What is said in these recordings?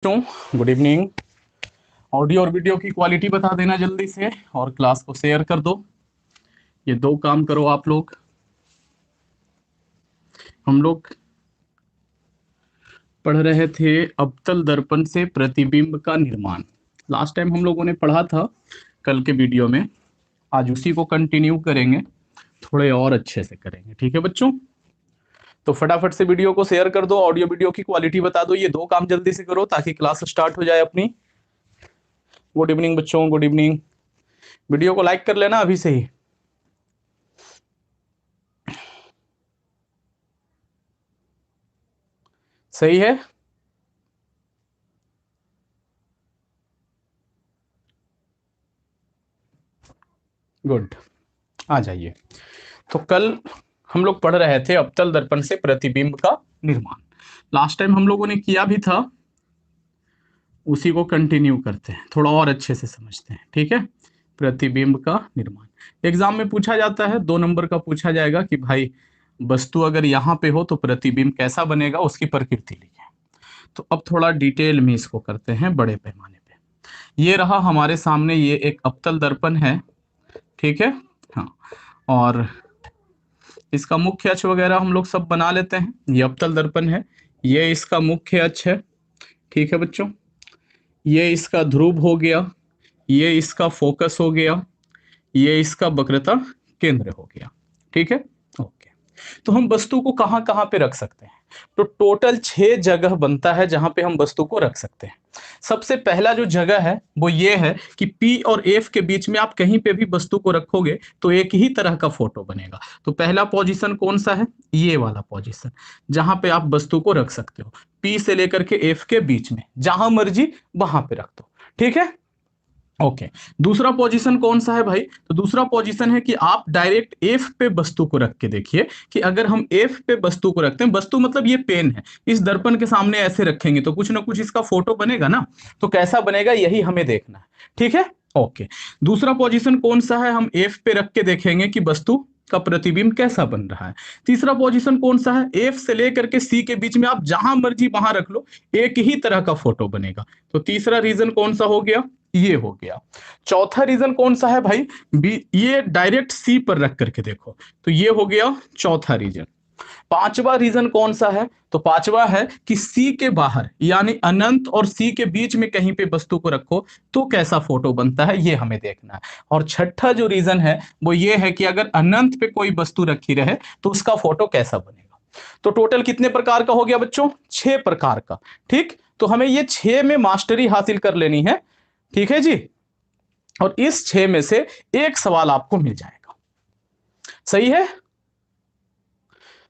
Good evening. Audio और video की quality बता देना जल्दी से और क्लास को शेयर कर दो। ये दो काम करो आप लोग। हम लोग पढ़ रहे थे अवतल दर्पण से प्रतिबिंब का निर्माण। लास्ट टाइम हम लोगों ने पढ़ा था कल के वीडियो में। आज उसी को कंटिन्यू करेंगे, थोड़े और अच्छे से करेंगे। ठीक है बच्चों, तो फटाफट से वीडियो को शेयर कर दो, ऑडियो वीडियो की क्वालिटी बता दो। ये दो काम जल्दी से करो ताकि क्लास स्टार्ट हो जाए अपनी। गुड इवनिंग बच्चों, गुड इवनिंग। वीडियो को लाइक कर लेना अभी से ही। सही है। गुड, आ जाइए। तो कल हम लोग पढ़ रहे थे अवतल दर्पण से प्रतिबिंब का निर्माण। लास्ट टाइम हम लोगों ने किया भी था, उसी को कंटिन्यू करते हैं, थोड़ा और अच्छे से समझते हैं। ठीक है, प्रतिबिंब का निर्माण एग्जाम में पूछा जाता है, 2 नंबर का पूछा जाएगा कि भाई वस्तु अगर यहाँ पे हो तो प्रतिबिंब कैसा बनेगा, उसकी प्रकृति लिखें। तो अब थोड़ा डिटेल में इसको करते हैं बड़े पैमाने पे। ये रहा हमारे सामने, ये एक अवतल दर्पण है। ठीक है, हाँ। और इसका मुख्य अक्ष वगैरह हम लोग सब बना लेते हैं। ये अवतल दर्पण है, ये इसका मुख्य अक्ष है। ठीक है बच्चों, ये इसका ध्रुव हो गया, ये इसका फोकस हो गया, ये इसका वक्रता केंद्र हो गया। ठीक है, ओके। तो हम वस्तु को कहां कहां पे रख सकते हैं? तो टोटल 6 जगह बनता है जहां पे हम वस्तु को रख सकते हैं। सबसे पहला जो जगह है वो ये है कि P और F के बीच में आप कहीं पे भी वस्तु को रखोगे तो एक ही तरह का फोटो बनेगा। तो पहला पोजीशन कौन सा है? ये वाला पोजीशन, जहां पे आप वस्तु को रख सकते हो। P से लेकर के F के बीच में जहां मर्जी वहां पे रख दो। ठीक है, ओके। दूसरा पोजीशन कौन सा है भाई? तो दूसरा पोजीशन है कि आप डायरेक्ट एफ पे वस्तु को रख के देखिए कि अगर हम एफ पे वस्तु को रखते हैं, वस्तु मतलब ये पेन है, इस दर्पण के सामने ऐसे रखेंगे तो कुछ ना कुछ इसका फोटो बनेगा ना। तो कैसा बनेगा यही हमें देखना है। ठीक है, ओके। दूसरा पोजीशन कौन सा है? हम एफ पे रख के देखेंगे कि वस्तु का प्रतिबिंब कैसा बन रहा है। तीसरा पोजीशन कौन सा है? एफ से लेकर के सी के बीच में आप जहां मर्जी वहां रख लो, एक ही तरह का फोटो बनेगा। तो तीसरा रीजन कौन सा हो गया? ये हो गया। चौथा रीजन कौन सा है भाई? ये डायरेक्ट सी पर रख करके देखो, तो ये हो गया चौथा रीजन। पांचवा रीजन कौन सा है? तो पांचवा है कि सी के बाहर यानी अनंत और सी के बीच में कहीं पे वस्तु को रखो तो कैसा फोटो बनता है, ये हमें देखना है। और छठा जो रीजन है वो ये है कि अगर अनंत पे कोई वस्तु रखी रहे तो उसका फोटो कैसा बनेगा। तो टोटल कितने प्रकार का हो गया बच्चों? 6 प्रकार का। ठीक, तो हमें ये 6 में मास्टरी हासिल कर लेनी है। ठीक है जी, और इस 6 में से एक सवाल आपको मिल जाएगा। सही है।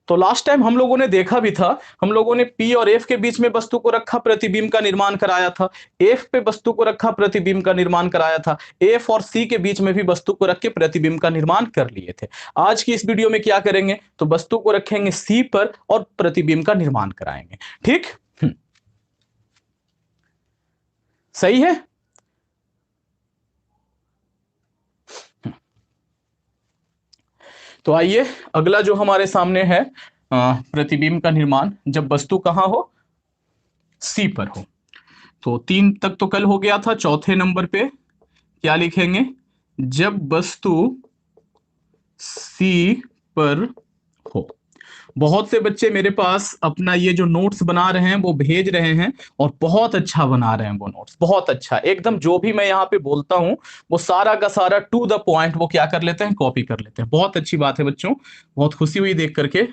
तो लास्ट टाइम हम लोगों ने देखा भी था, हम लोगों ने P और F के बीच में वस्तु को रखा, प्रतिबिंब का निर्माण कराया था। F पे वस्तु को रखा, प्रतिबिंब का निर्माण कराया था। F और C के बीच में भी वस्तु को रख के प्रतिबिंब का निर्माण कर लिए थे। आज की इस वीडियो में क्या करेंगे? तो वस्तु को रखेंगे C पर और प्रतिबिंब का निर्माण कराएंगे। ठीक, सही है। तो आइए, अगला जो हमारे सामने है प्रतिबिंब का निर्माण जब वस्तु कहां हो? सी पर हो। तो 3 तक तो कल हो गया था। चौथे नंबर पे क्या लिखेंगे? जब वस्तु सी पर हो। बहुत से बच्चे मेरे पास अपना ये जो नोट्स बना रहे हैं वो भेज रहे हैं और बहुत अच्छा बना रहे हैं वो नोट्स, बहुत अच्छा एकदम। जो भी मैं यहाँ पे बोलता हूँ वो सारा का सारा टू द पॉइंट वो क्या कर लेते हैं, कॉपी कर लेते हैं। बहुत अच्छी बात है बच्चों, बहुत खुशी हुई देख करके।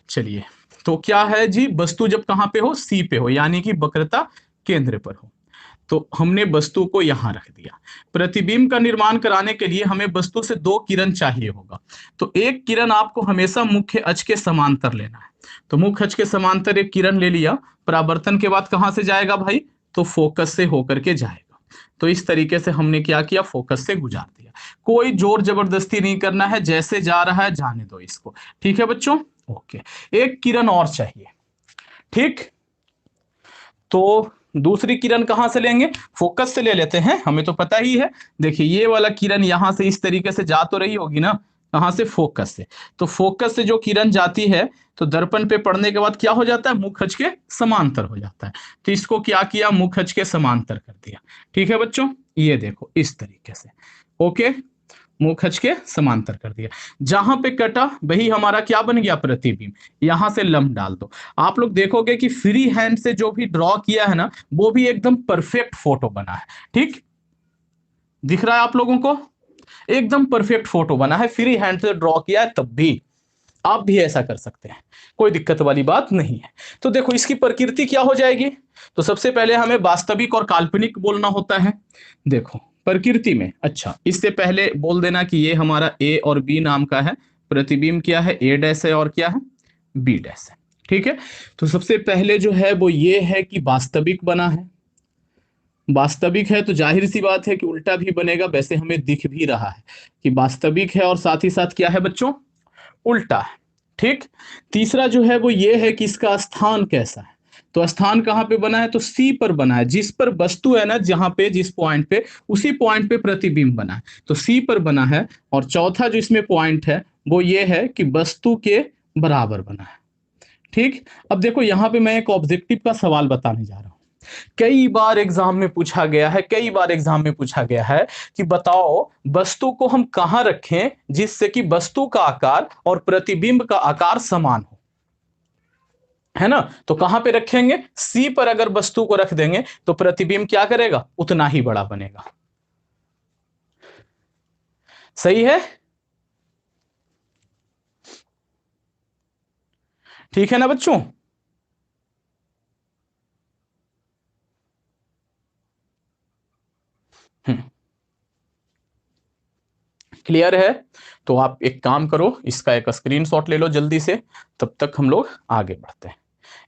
चलिए, तो क्या है जी? वस्तु जब कहां पे हो? सी पे हो, यानी कि वक्रता केंद्र पर हो। तो हमने वस्तु को यहां रख दिया। प्रतिबिंब का निर्माण कराने के लिए हमें वस्तु से 2 किरण चाहिए होगा। तो एक किरण आपको हमेशा मुख्य अक्ष के समांतर लेना है। तो मुख्य अक्ष के समांतर एक किरण ले लिया, परावर्तन के बाद कहां से जाएगा भाई? तो फोकस से होकर के जाएगा। तो इस तरीके से हमने क्या किया? फोकस से गुजार दिया। कोई जोर जबरदस्ती नहीं करना है, जैसे जा रहा है जाने दो इसको। ठीक है बच्चों, ओके। एक किरण और चाहिए। ठीक, तो दूसरी किरण कहां से लेंगे? फोकस से ले लेते हैं, हमें तो पता ही है। देखिए ये वाला किरण यहां से इस तरीके से जा तो रही होगी ना, कहां से? फोकस से। तो फोकस से जो किरण जाती है तो दर्पण पे पड़ने के बाद क्या हो जाता है? मुख अक्ष के समांतर हो जाता है। तो इसको क्या किया? मुख अक्ष के समांतर कर दिया। ठीक है बच्चों, ये देखो इस तरीके से। ओके, मुख अक्ष के समांतर कर दिया। जहां पे कटा वही हमारा क्या बन गया? प्रतिबिंब। यहां से लंब डाल दो। आप लोग देखोगे कि फ्री हैंड से जो भी ड्रॉ किया है ना, वो भी एकदम परफेक्ट फोटो बना है। ठीक, दिख रहा है आप लोगों को? एकदम परफेक्ट फोटो बना है, फ्री हैंड से ड्रॉ किया है तब भी। आप भी ऐसा कर सकते हैं, कोई दिक्कत वाली बात नहीं है। तो देखो इसकी प्रकृति क्या हो जाएगी? तो सबसे पहले हमें वास्तविक और काल्पनिक बोलना होता है। देखो प्रकृति में, अच्छा इससे पहले बोल देना कि ये हमारा ए और बी नाम का है प्रतिबिंब। क्या है? ए डैश है और क्या है? बी डैश है। ठीक है, तो सबसे पहले जो है वो ये है कि वास्तविक बना है। वास्तविक है तो जाहिर सी बात है कि उल्टा भी बनेगा, वैसे हमें दिख भी रहा है कि वास्तविक है और साथ ही साथ क्या है बच्चों? उल्टा है। ठीक, तीसरा जो है वो ये है कि इसका स्थान कैसा है। तो स्थान कहां पे बना है? तो सी पर बना है, जिस पर वस्तु है ना, जहां पे जिस पॉइंट पे, उसी पॉइंट पे प्रतिबिंब बना है, तो सी पर बना है। और चौथा जो इसमें पॉइंट है वो ये है कि वस्तु के बराबर बना है। ठीक, अब देखो यहां पे मैं एक ऑब्जेक्टिव का सवाल बताने जा रहा हूं। कई बार एग्जाम में पूछा गया है, कई बार एग्जाम में पूछा गया है कि बताओ वस्तु को हम कहां रखें जिससे कि वस्तु का आकार और प्रतिबिंब का आकार समान हो, है ना? तो कहां पे रखेंगे? सी पर अगर वस्तु को रख देंगे तो प्रतिबिंब क्या करेगा? उतना ही बड़ा बनेगा। सही है? ठीक है ना बच्चों? क्लियर है? तो आप एक काम करो, इसका एक स्क्रीनशॉट ले लो जल्दी से, तब तक हम लोग आगे बढ़ते हैं।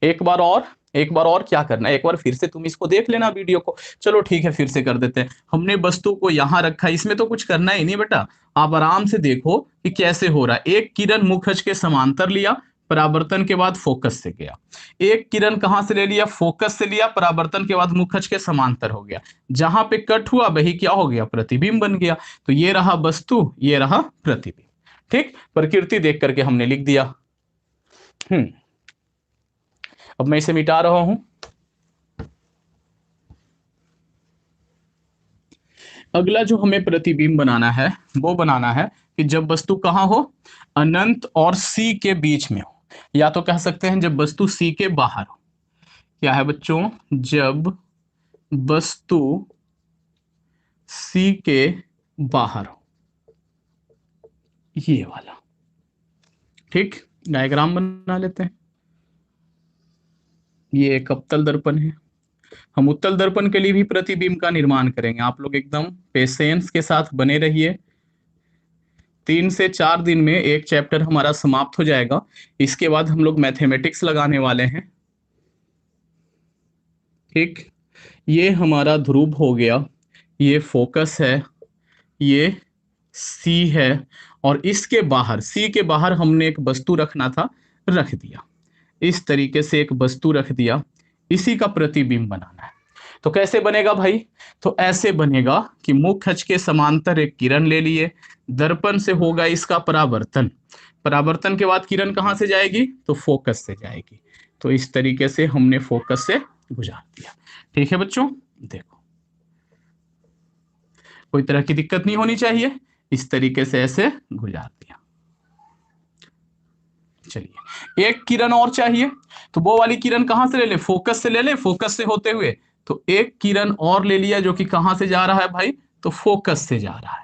एक बार और, एक बार और क्या करना है, एक बार फिर से तुम इसको देख लेना वीडियो को। चलो ठीक है, फिर से कर देते हैं। हमने वस्तु को यहां रखा, इसमें तो कुछ करना ही नहीं बेटा, आप आराम से देखो कि कैसे हो रहा है। एक किरण मुख अक्ष के समांतर लिया, परावर्तन के बाद फोकस से गया। एक किरण कहां से ले लिया? फोकस से लिया, परावर्तन के बाद मुख अक्ष के समांतर हो गया। जहां पे कट हुआ वही क्या हो गया? प्रतिबिंब बन गया। तो ये रहा वस्तु, ये रहा प्रतिबिंब। ठीक, प्रकृति देख करके हमने लिख दिया। अब मैं इसे मिटा रहा हूं। अगला जो हमें प्रतिबिंब बनाना है वो बनाना है कि जब वस्तु कहां हो? अनंत और सी के बीच में हो, या तो कह सकते हैं जब वस्तु सी के बाहर हो। क्या है बच्चों? जब वस्तु सी के बाहर हो, ये वाला। ठीक, डायग्राम बना लेते हैं। ये एक अवतल दर्पण है। हम उत्तल दर्पण के लिए भी प्रतिबिंब का निर्माण करेंगे। आप लोग एकदम पेशेंस के साथ बने रहिए। 3 से 4 दिन में एक चैप्टर हमारा समाप्त हो जाएगा। इसके बाद हम लोग मैथमेटिक्स लगाने वाले हैं। ठीक, ये हमारा ध्रुव हो गया, ये फोकस है, ये सी है, और इसके बाहर, सी के बाहर हमने एक वस्तु रखना था, रख दिया। इस तरीके से एक वस्तु रख दिया, इसी का प्रतिबिंब बनाना है। तो कैसे बनेगा भाई? तो ऐसे बनेगा कि मुख अक्ष के समांतर एक किरण ले लिए, दर्पण से होगा इसका परावर्तन। परावर्तन के बाद किरण कहां से जाएगी? तो फोकस से जाएगी। तो इस तरीके से हमने फोकस से गुजार दिया। ठीक है बच्चों, देखो कोई तरह की दिक्कत नहीं होनी चाहिए, इस तरीके से ऐसे गुजार दिया। चलिए, एक किरण और चाहिए, तो वो वाली किरण कहां से ले ले? फोकस से ले ले, फोकस से होते हुए। तो एक किरण और ले लिया जो कि कहां से जा रहा है भाई? तो फोकस से जा रहा है।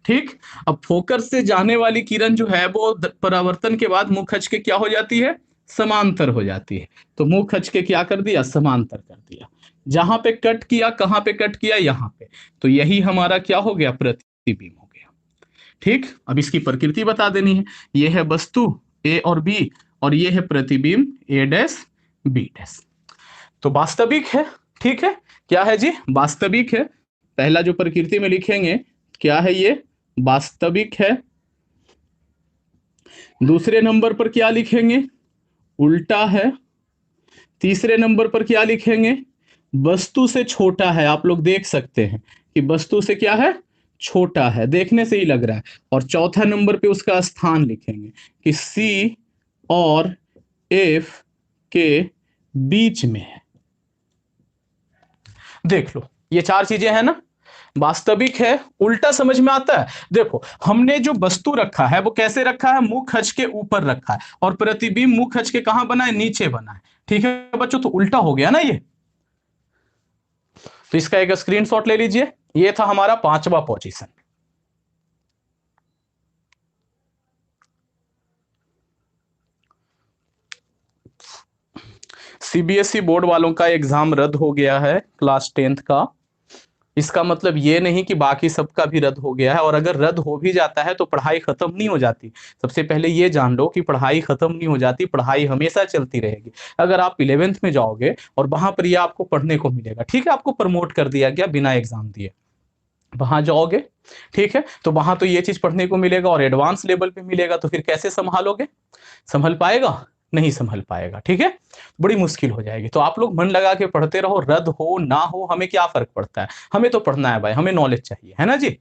ठीक, अब फोकस से जाने वाली किरण जो है वो परावर्तन के बाद मुख अक्ष के क्या हो जाती है? समांतर हो जाती है। तो मुख अक्ष के क्या कर दिया? समांतर कर दिया। जहां पे कट किया, कहां पे कट किया? यहां पे। तो यही हमारा क्या हो गया? प्रतिबिंब हो गया। ठीक, अब इसकी प्रकृति बता देनी है। ये है वस्तु ए और बी, और ये है प्रतिबिंब ए डैश बी डैश। तो वास्तविक है। ठीक है, क्या है जी? वास्तविक है। पहला जो प्रकृति में लिखेंगे क्या है? ये वास्तविक है। दूसरे नंबर पर क्या लिखेंगे? उल्टा है। तीसरे नंबर पर क्या लिखेंगे? वस्तु से छोटा है। आप लोग देख सकते हैं कि वस्तु से क्या है? छोटा है, देखने से ही लग रहा है। और चौथा नंबर पे उसका स्थान लिखेंगे कि सी और एफ के बीच में है। देख लो, ये चार चीजें हैं ना, वास्तविक है, उल्टा समझ में आता है। देखो, हमने जो वस्तु रखा है वो कैसे रखा है, मुख अक्ष के ऊपर रखा है, और प्रतिबिंब मुख अक्ष के कहां बना है, नीचे बना है। ठीक है बच्चों, तो उल्टा हो गया ना ये। तो इसका एक स्क्रीनशॉट ले लीजिए। ये था हमारा पांचवा पोजीशन। सीबीएसई बोर्ड वालों का एग्जाम रद्द हो गया है क्लास 10th का। इसका मतलब ये नहीं कि बाकी सबका भी रद्द हो गया है, और अगर रद्द हो भी जाता है तो पढ़ाई खत्म नहीं हो जाती। सबसे पहले ये जान लो कि पढ़ाई खत्म नहीं हो जाती, पढ़ाई हमेशा चलती रहेगी। अगर आप 11th में जाओगे और वहां पर ये आपको पढ़ने को मिलेगा, ठीक है, आपको प्रमोट कर दिया गया बिना एग्जाम दिए, वहां जाओगे, ठीक है, तो वहां तो ये चीज पढ़ने को मिलेगा और एडवांस लेवल पे मिलेगा, तो फिर कैसे संभालोगे, संभल पाएगा, नहीं संभल पाएगा। ठीक है, बड़ी मुश्किल हो जाएगी। तो आप लोग मन लगा के पढ़ते रहो, रद्द हो ना हो हमें क्या फर्क पड़ता है, हमें तो पढ़ना है भाई, हमें नॉलेज चाहिए, है ना जी।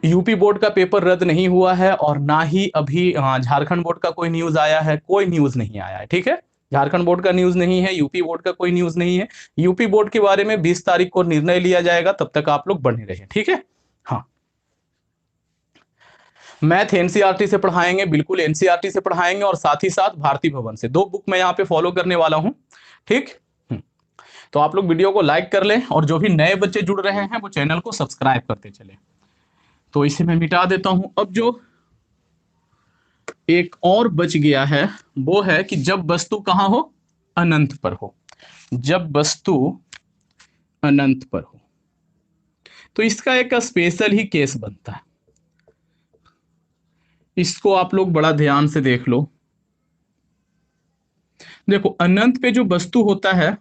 यूपी बोर्ड का पेपर रद्द नहीं हुआ है, और ना ही अभी झारखंड बोर्ड का कोई न्यूज आया है, कोई न्यूज नहीं आया है। ठीक है, झारखंड बोर्ड का न्यूज नहीं है, यूपी बोर्ड का कोई न्यूज नहीं है। यूपी बोर्ड के बारे में 20 तारीख को निर्णय लिया जाएगा, तब तक आप लोग बने रहिए। ठीक है, हाँ, मैथ एनसीईआरटी से पढ़ाएंगे, बिल्कुल एनसीईआरटी से पढ़ाएंगे, और साथ ही साथ भारती भवन से। दो बुक मैं यहाँ पे फॉलो करने वाला हूँ। ठीक, तो आप लोग वीडियो को लाइक कर लें, और जो भी नए बच्चे जुड़ रहे हैं वो चैनल को सब्सक्राइब करते चले। तो इसे मैं मिटा देता हूं। अब जो एक और बच गया है वो है कि जब वस्तु कहां हो, अनंत पर हो। जब वस्तु अनंत पर हो तो इसका एक स्पेशल ही केस बनता है। इसको आप लोग बड़ा ध्यान से देख लो। देखो, अनंत पे जो वस्तु होता है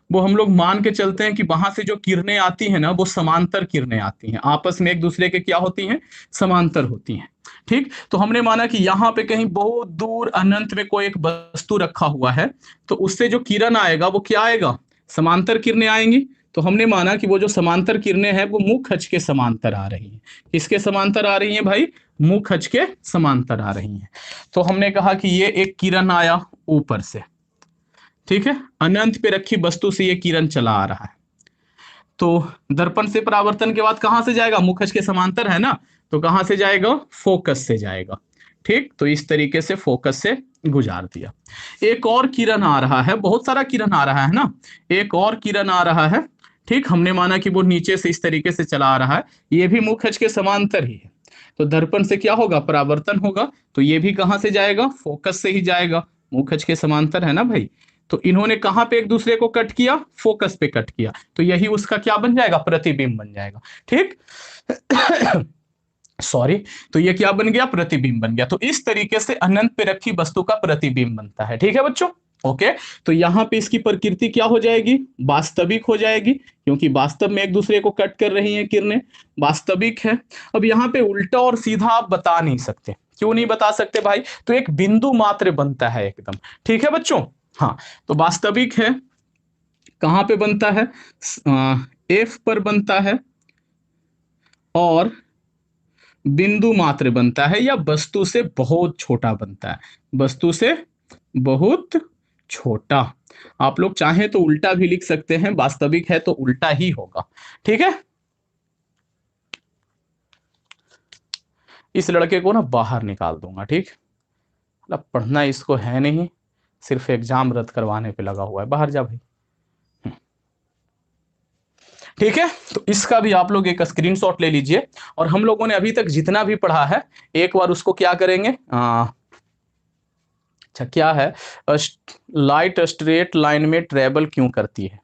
वो हम लोग मान के चलते हैं कि वहां से जो किरणें आती हैं ना, वो समांतर किरणें आती हैं, आपस में एक दूसरे के क्या होती हैं, समांतर होती हैं। ठीक, तो हमने माना कि यहाँ पे कहीं बहुत दूर अनंत में कोई एक वस्तु रखा हुआ है, तो उससे जो किरण आएगा वो क्या आएगा, समांतर किरणें आएंगी। तो हमने माना कि वो जो समांतर किरणें हैं वो मुख अक्ष के समांतर आ रही हैं। किसके समांतर आ रही हैं भाई, मुख अक्ष के समांतर आ रही हैं। तो हमने कहा कि ये एक किरण आया ऊपर से, ठीक है, अनंत पे रखी वस्तु से ये किरण चला आ रहा है, तो दर्पण से परावर्तन के बाद कहां से जाएगा, मुखज के समांतर है ना, तो कहां से जाएगा, फोकस से जाएगा। ठीक, तो इस तरीके से फोकस से गुजार दिया। एक और किरण आ रहा है, बहुत सारा किरण आ रहा है ना, एक और किरण आ रहा है। ठीक, हमने माना कि वो नीचे से इस तरीके से चला आ रहा है, ये भी मुखज के समांतर ही है, तो दर्पण से क्या होगा, परावर्तन होगा, तो ये भी कहां से जाएगा, फोकस से ही जाएगा, मुखज के समांतर है ना भाई। तो इन्होंने कहां पे एक दूसरे को कट किया, फोकस पे कट किया, तो यही उसका क्या बन जाएगा, प्रतिबिंब बन जाएगा। ठीक सॉरी, तो ये क्या बन गया, प्रतिबिंब बन गया। तो इस तरीके से अनंत पे रखी वस्तु का प्रतिबिंब बनता है। ठीक है बच्चों, ओके। तो यहां पे इसकी प्रकृति क्या हो जाएगी, वास्तविक हो जाएगी, क्योंकि वास्तव में एक दूसरे को कट कर रही हैं किरणें, वास्तविक है। अब यहाँ पे उल्टा और सीधा आप बता नहीं सकते, क्यों नहीं बता सकते भाई, तो एक बिंदु मात्र बनता है एकदम। ठीक है बच्चों, हाँ, तो वास्तविक है, कहां पे बनता है, एफ पर बनता है, और बिंदु मात्र बनता है, या वस्तु से बहुत छोटा बनता है, वस्तु से बहुत छोटा। आप लोग चाहें तो उल्टा भी लिख सकते हैं, वास्तविक है तो उल्टा ही होगा। ठीक है, इस लड़के को ना बाहर निकाल दूंगा। ठीक, मतलब पढ़ना इसको है नहीं, सिर्फ एग्जाम रद्द करवाने पे लगा हुआ है, बाहर जा भाई। ठीक है, तो इसका भी आप लोग एक स्क्रीनशॉट ले लीजिए, और हम लोगों ने अभी तक जितना भी पढ़ा है एक बार उसको क्या करेंगे, अच्छा क्या है, लाइट स्ट्रेट लाइन में ट्रेवल क्यों करती है,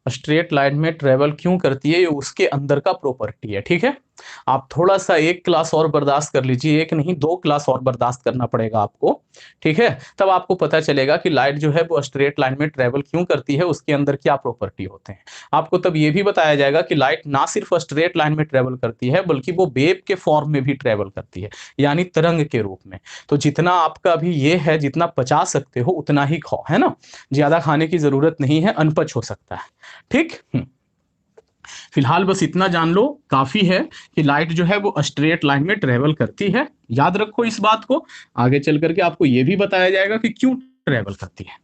स्ट्रेट लाइन में ट्रेवल क्यों करती है, ये उसके अंदर का प्रॉपर्टी है। ठीक है, आप थोड़ा सा एक क्लास और बर्दाश्त कर लीजिए, एक नहीं 2 क्लास और बर्दाश्त करना पड़ेगा आपको। ठीक है, तब आपको पता चलेगा कि लाइट जो है वो स्ट्रेट लाइन में ट्रेवल क्यों करती है, उसके अंदर क्या प्रॉपर्टी होते हैं। आपको तब ये भी बताया जाएगा कि लाइट ना सिर्फ स्ट्रेट लाइन में ट्रेवल करती है, बल्कि वो वेव के फॉर्म में भी ट्रेवल करती है, यानी तरंग के रूप में। तो जितना आपका भी ये है, जितना पचा सकते हो उतना ही खाओ, है ना, ज्यादा खाने की जरूरत नहीं है, अनपच हो सकता है। ठीक, फिलहाल बस इतना जान लो काफी है कि लाइट जो है वो स्ट्रेट लाइन में ट्रेवल करती है। याद रखो इस बात को, आगे चल करके आपको ये भी बताया जाएगा कि क्यों ट्रेवल करती है।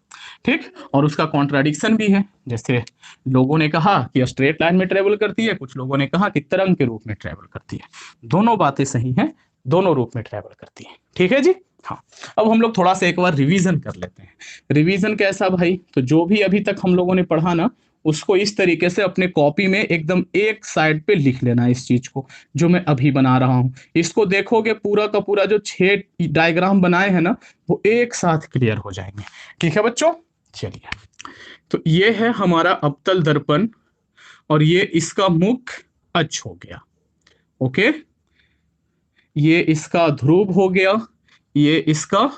ठीक, और उसका कॉन्ट्राडिक्शन भी है, जैसे लोगों ने कहा कि स्ट्रेट लाइन में ट्रेवल करती है, कुछ लोगों ने कहा कि तरंग के रूप में ट्रेवल करती है। दोनों बातें सही हैं, दोनों रूप में ट्रेवल करती है। ठीक है जी। हाँ, अब हम लोग थोड़ा सा एक बार रिवीजन कर लेते हैं। रिवीजन कैसा भाई, तो जो भी अभी तक हम लोगों ने पढ़ा ना, उसको इस तरीके से अपने कॉपी में एकदम एक साइड पे लिख लेना है। इस चीज को जो मैं अभी बना रहा हूं, इसको देखोगे पूरा का पूरा जो 6 डायग्राम बनाए हैं ना, वो एक साथ क्लियर हो जाएंगे। ठीक है बच्चों, चलिए। तो ये है हमारा अवतल दर्पण और ये इसका मुख्य अक्ष हो गया। ओके, ये इसका ध्रुव हो गया, ये इसका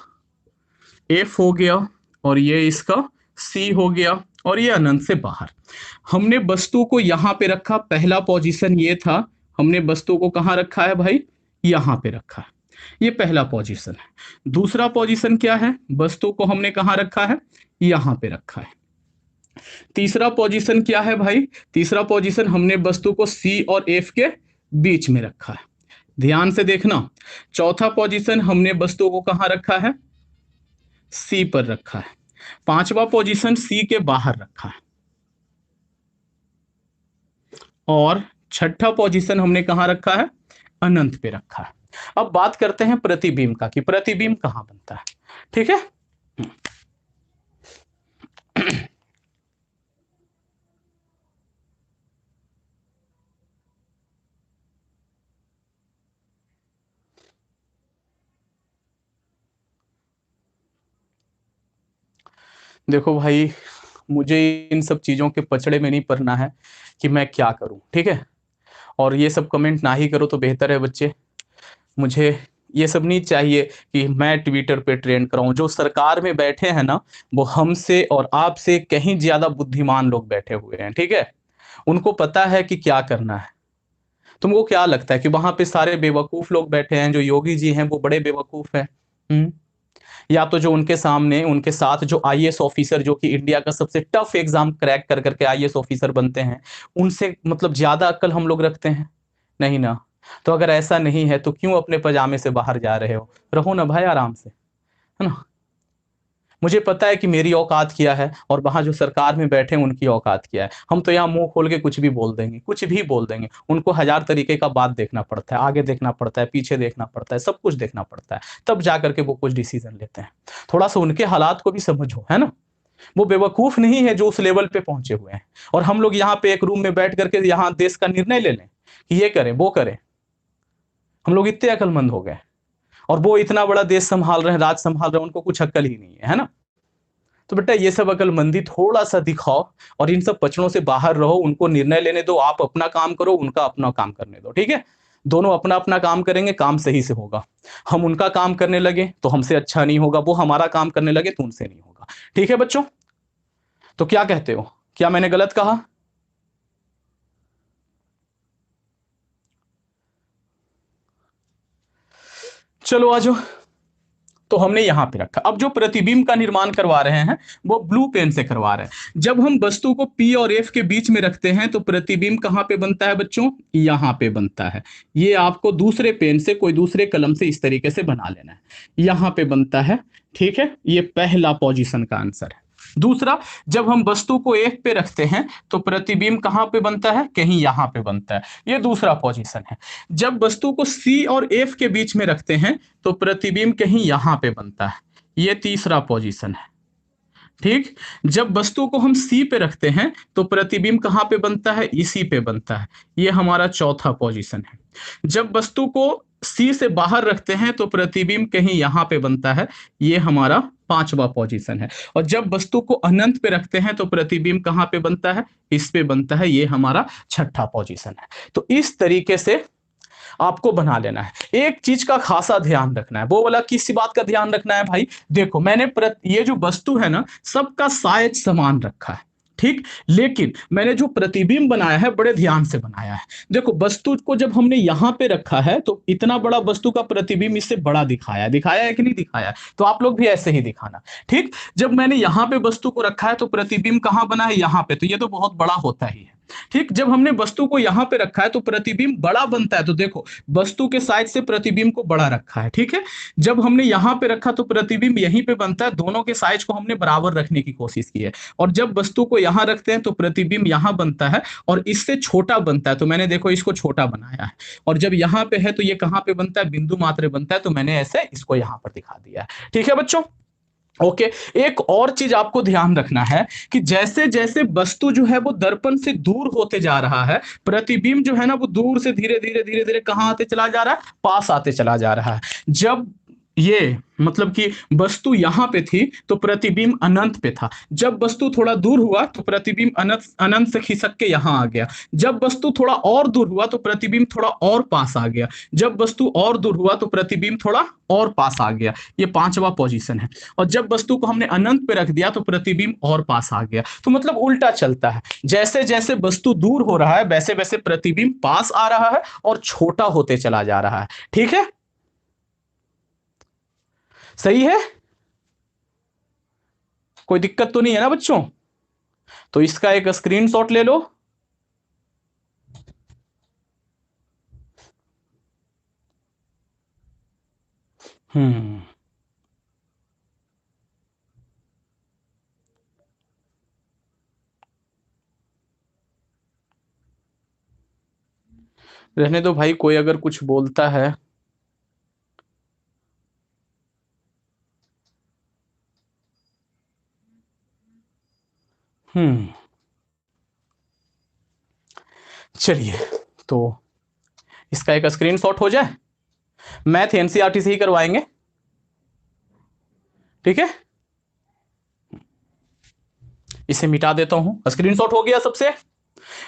एफ हो गया और ये इसका सी हो गया और ये अनंत से बाहर। हमने वस्तु को यहां पे रखा, पहला पोजीशन ये था। हमने वस्तु को कहां रखा है भाई, यहां पे रखा है, ये पहला पोजीशन है। दूसरा पोजीशन क्या है, वस्तु को हमने कहां रखा है, यहां पे रखा है। तीसरा पोजीशन क्या है भाई, तीसरा पोजीशन हमने वस्तु को सी और एफ के बीच में रखा है, ध्यान से देखना। चौथा पोजीशन हमने वस्तु को कहां रखा है, सी पर रखा है। पांचवा पोजीशन सी के बाहर रखा है और छठा पोजीशन हमने कहां रखा है, अनंत पे रखा है। अब बात करते हैं प्रतिबिंब का कि प्रतिबिंब कहां बनता है। ठीक है, देखो भाई, मुझे इन सब चीजों के पचड़े में नहीं पड़ना है कि मैं क्या करूं। ठीक है, और ये सब कमेंट ना ही करो तो बेहतर है बच्चे। मुझे ये सब नहीं चाहिए कि मैं ट्विटर पे ट्रेंड कराऊं। जो सरकार में बैठे हैं ना, वो हमसे और आपसे कहीं ज्यादा बुद्धिमान लोग बैठे हुए हैं। ठीक है, उनको पता है कि क्या करना है। तुमको क्या लगता है कि वहां पे सारे बेवकूफ लोग बैठे हैं, जो योगी जी हैं वो बड़े बेवकूफ हैं? या तो जो उनके सामने उनके साथ जो आईएएस ऑफिसर, जो कि इंडिया का सबसे टफ एग्जाम क्रैक कर करके आईएएस ऑफिसर बनते हैं, उनसे मतलब ज्यादा अक्ल हम लोग रखते हैं? नहीं ना। तो अगर ऐसा नहीं है तो क्यों अपने पजामे से बाहर जा रहे हो? रहो ना भाई आराम से, है ना। मुझे पता है कि मेरी औकात क्या है और वहां जो सरकार में बैठे हैं उनकी औकात क्या है। हम तो यहाँ मुंह खोल के कुछ भी बोल देंगे, कुछ भी बोल देंगे। उनको हजार तरीके का बात देखना पड़ता है, आगे देखना पड़ता है, पीछे देखना पड़ता है, सब कुछ देखना पड़ता है, तब जा करके वो कुछ डिसीजन लेते हैं। थोड़ा सा उनके हालात को भी समझो, है ना। वो बेवकूफ नहीं है जो उस लेवल पे पहुंचे हुए हैं, और हम लोग यहाँ पे एक रूम में बैठ करके यहाँ देश का निर्णय ले लें कि ये करें वो करें। हम लोग इतने अकलमंद हो गए, और वो इतना बड़ा देश संभाल रहे हैं, राज संभाल रहे हैं, उनको कुछ अक्ल ही नहीं है ना। तो बेटा ये सब अकलमंदी थोड़ा सा दिखाओ और इन सब पचड़ों से बाहर रहो। उनको निर्णय लेने दो, आप अपना काम करो, उनका अपना काम करने दो। ठीक है, दोनों अपना अपना काम करेंगे, काम सही से होगा। हम उनका काम करने लगे तो हमसे अच्छा नहीं होगा, वो हमारा काम करने लगे तो उनसे नहीं होगा। ठीक है बच्चों, तो क्या कहते हो, क्या मैंने गलत कहा? चलो आ जाओ। तो हमने यहां पे रखा। अब जो प्रतिबिंब का निर्माण करवा रहे हैं वो ब्लू पेन से करवा रहे हैं। जब हम वस्तु को पी और एफ के बीच में रखते हैं तो प्रतिबिंब कहां पे बनता है बच्चों, यहां पे बनता है। ये आपको दूसरे पेन से, कोई दूसरे कलम से इस तरीके से बना लेना है, यहां पे बनता है। ठीक है, ये पहला पोजीशन का आंसर है। दूसरा, जब हम वस्तु को एफ पे रखते हैं तो प्रतिबिंब कहां पे बनता है, कहीं यहां पे बनता है, ये दूसरा पोजीशन है। जब वस्तु को सी और एफ के बीच में रखते हैं तो प्रतिबिंब कहीं यहां पे बनता है, ये तीसरा पोजीशन है। ठीक, जब वस्तु को हम सी पे रखते हैं तो प्रतिबिंब कहां पे बनता है, इसी पे बनता है, ये हमारा चौथा पोजीशन है। जब वस्तु को सी से बाहर रखते हैं तो प्रतिबिंब कहीं यहां पे बनता है, ये हमारा पांचवा पोजीशन है। और जब वस्तु को अनंत पे रखते हैं तो प्रतिबिंब कहां पे बनता है, इस पे बनता है, ये हमारा छठा पोजीशन है। तो इस तरीके से आपको बना लेना है। एक चीज का खासा ध्यान रखना है, वो वाला किस बात का ध्यान रखना है भाई, देखो मैंने ये जो वस्तु है ना, सबका साइज समान रखा है। ठीक, लेकिन मैंने जो प्रतिबिंब बनाया है बड़े ध्यान से बनाया है। देखो वस्तु को जब हमने यहां पे रखा है तो इतना बड़ा वस्तु का प्रतिबिंब इससे बड़ा दिखाया है, दिखाया है कि नहीं दिखाया है? तो आप लोग भी ऐसे ही दिखाना। ठीक, जब मैंने यहां पे वस्तु को रखा है तो प्रतिबिंब कहां बना है, यहां पे, तो ये तो बहुत बड़ा होता ही है। ठीक, जब हमने वस्तु को यहां पे रखा है तो प्रतिबिंब बड़ा बनता है। तो देखो वस्तु के साइड से प्रतिबिंब को बड़ा रखा है, ठीक है। जब हमने यहां पे रखा तो प्रतिबिंब यहीं पे बनता है, दोनों के साइज को हमने बराबर रखने की कोशिश की है। और जब वस्तु को यहां रखते हैं तो प्रतिबिंब यहां बनता है और इससे छोटा बनता है। तो मैंने देखो इसको छोटा बनाया है। और जब यहां पे है तो ये कहां पे बनता है, बिंदु मात्र बनता है। तो मैंने ऐसे इसको यहां पर दिखा दिया है, ठीक है बच्चों। ओके, एक और चीज आपको ध्यान रखना है कि जैसे जैसे वस्तु जो है वो दर्पण से दूर होते जा रहा है, प्रतिबिंब जो है ना वो दूर से धीरे धीरे धीरे धीरे कहां आते चला जा रहा है, पास आते चला जा रहा है। जब ये मतलब कि वस्तु यहां पे थी तो प्रतिबिंब अनंत पे था। जब वस्तु थोड़ा दूर हुआ तो प्रतिबिंब अनंत अनंत से खिसक के यहां आ गया। जब वस्तु थोड़ा और दूर हुआ तो प्रतिबिंब थोड़ा और पास आ गया। जब वस्तु और दूर हुआ तो प्रतिबिंब थोड़ा और पास आ गया। ये पांचवा पोजीशन है। और जब वस्तु को हमने अनंत पे रख दिया तो प्रतिबिंब और पास आ गया। तो मतलब उल्टा चलता है, जैसे जैसे वस्तु दूर हो रहा है वैसे वैसे प्रतिबिंब पास आ रहा है और छोटा होते चला जा रहा है, ठीक है। सही है, कोई दिक्कत तो नहीं है ना बच्चों। तो इसका एक स्क्रीनशॉट ले लो। हम्म, रहने दो भाई, कोई अगर कुछ बोलता है। हम्म, चलिए, तो इसका एक स्क्रीनशॉट हो जाए। मैथ एनसीईआरटी से ही करवाएंगे, ठीक है। इसे मिटा देता हूं, स्क्रीनशॉट हो गया सबसे।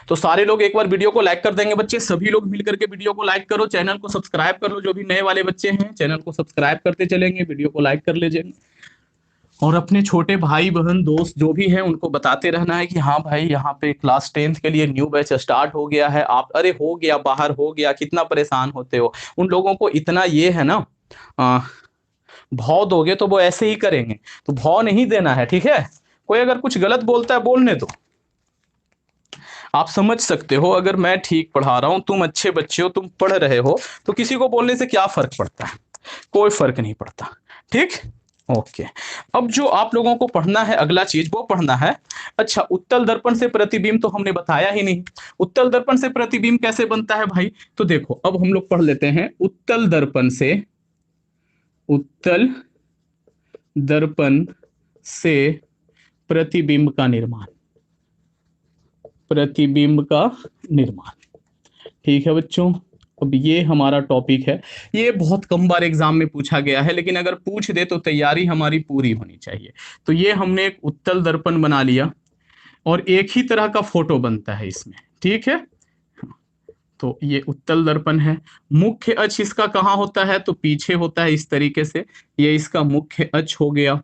तो सारे लोग एक बार वीडियो को लाइक कर देंगे बच्चे, सभी लोग मिलकर के वीडियो को लाइक करो, चैनल को सब्सक्राइब कर लो। जो भी नए वाले बच्चे हैं चैनल को सब्सक्राइब करते चलेंगे, वीडियो को लाइक कर लीजिए। और अपने छोटे भाई बहन दोस्त जो भी हैं उनको बताते रहना है कि हाँ भाई यहाँ पे क्लास 10th के लिए न्यू बैच स्टार्ट हो गया है। आप अरे हो गया, बाहर हो गया, कितना परेशान होते हो। उन लोगों को इतना ये है ना, भाव दोगे तो वो ऐसे ही करेंगे। तो भाव नहीं देना है, ठीक है। कोई अगर कुछ गलत बोलता है बोलने दो। आप समझ सकते हो, अगर मैं ठीक पढ़ा रहा हूं, तुम अच्छे बच्चे हो, तुम पढ़ रहे हो, तो किसी को बोलने से क्या फर्क पड़ता है, कोई फर्क नहीं पड़ता, ठीक। ओके, अब जो आप लोगों को पढ़ना है अगला चीज वो पढ़ना है। अच्छा, उत्तल दर्पण से प्रतिबिंब तो हमने बताया ही नहीं। उत्तल दर्पण से प्रतिबिंब कैसे बनता है भाई, तो देखो अब हम लोग पढ़ लेते हैं। उत्तल दर्पण से प्रतिबिंब का निर्माण, प्रतिबिंब का निर्माण, ठीक है बच्चों। अब ये हमारा टॉपिक है। ये बहुत कम बार एग्जाम में पूछा गया है, लेकिन अगर पूछ दे तो तैयारी हमारी पूरी होनी चाहिए। तो ये हमने एक उत्तल दर्पण बना लिया और एक ही तरह का फोटो बनता है इसमें, ठीक है। तो ये उत्तल दर्पण है। मुख्य अक्ष इसका कहाँ होता है, तो पीछे होता है इस तरीके से। ये इसका मुख्य अक्ष हो गया।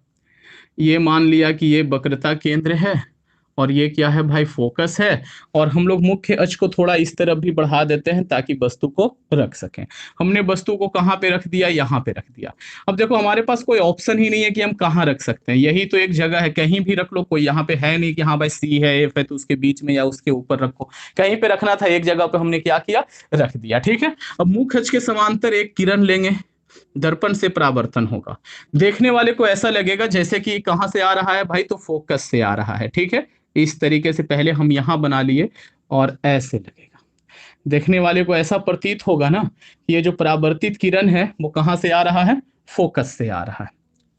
ये मान लिया कि ये वक्रता केंद्र है और ये क्या है भाई, फोकस है। और हम लोग मुख्य अक्ष को थोड़ा इस तरफ भी बढ़ा देते हैं ताकि वस्तु को रख सकें। हमने वस्तु को कहाँ पे रख दिया, यहाँ पे रख दिया। अब देखो हमारे पास कोई ऑप्शन ही नहीं है कि हम कहाँ रख सकते हैं, यही तो एक जगह है, कहीं भी रख लो। कोई यहाँ पे है नहीं कि हाँ भाई सी है, एफ है तो उसके बीच में या उसके ऊपर रखो। कहीं पे रखना था, एक जगह पे हमने क्या किया, रख दिया, ठीक है। अब मुख्य अक्ष के समांतर एक किरण लेंगे, दर्पण से परावर्तन होगा। देखने वाले को ऐसा लगेगा जैसे कि कहां से आ रहा है भाई, तो फोकस से आ रहा है, ठीक है। इस तरीके से पहले हम यहां बना लिए और ऐसे लगेगा। देखने वाले को ऐसा प्रतीत होगा ना कि ये जो परावर्तित किरण है वो कहां से आ रहा है, फोकस से आ रहा है,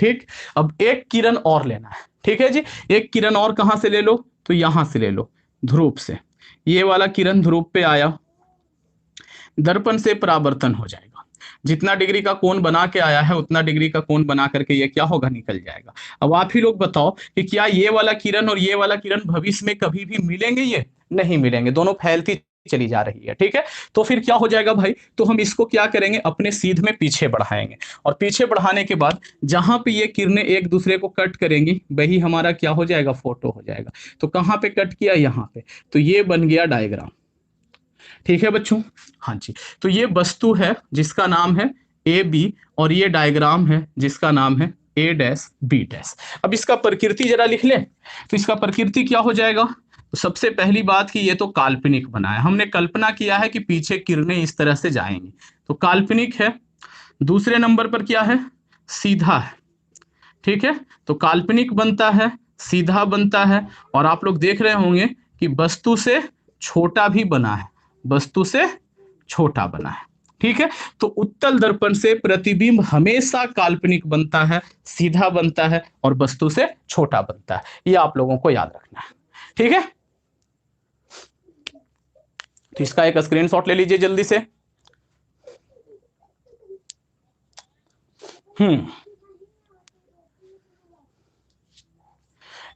ठीक। अब एक किरण और लेना है, ठीक है जी। एक किरण और कहां से ले लो, तो यहां से ले लो, ध्रुव से। ये वाला किरण ध्रुव पे आया, दर्पण से परावर्तन हो जाएगा। जितना डिग्री का कोण बना के आया है उतना डिग्री का कोण बना करके ये क्या होगा, निकल जाएगा। अब आप ही लोग बताओ कि क्या ये वाला किरण और ये वाला किरण भविष्य में कभी भी मिलेंगे, ये नहीं मिलेंगे, दोनों फैलती चली जा रही है, ठीक है। तो फिर क्या हो जाएगा भाई, तो हम इसको क्या करेंगे, अपने सीध में पीछे बढ़ाएंगे। और पीछे बढ़ाने के बाद जहां पे ये किरणें एक दूसरे को कट करेंगी वही हमारा क्या हो जाएगा, फोटो हो जाएगा। तो कहां पे कट किया, यहां पे। तो ये बन गया डायग्राम, ठीक है बच्चों। हाँ जी, तो ये वस्तु है जिसका नाम है ए बी और ये डायग्राम है जिसका नाम है ए डैश बी डैश। अब इसका प्रकृति जरा लिख ले, तो इसका प्रकृति क्या हो जाएगा, तो सबसे पहली बात कि ये तो काल्पनिक बना है, हमने कल्पना किया है कि पीछे किरणें इस तरह से जाएंगी, तो काल्पनिक है। दूसरे नंबर पर क्या है, सीधा है। ठीक है, तो काल्पनिक बनता है, सीधा बनता है, और आप लोग देख रहे होंगे कि वस्तु से छोटा भी बना है, वस्तु से छोटा बना है। ठीक है, तो उत्तल दर्पण से प्रतिबिंब हमेशा काल्पनिक बनता है, सीधा बनता है और वस्तु से छोटा बनता है, ये आप लोगों को याद रखना है। ठीक है, तो इसका एक स्क्रीनशॉट ले लीजिए जल्दी से।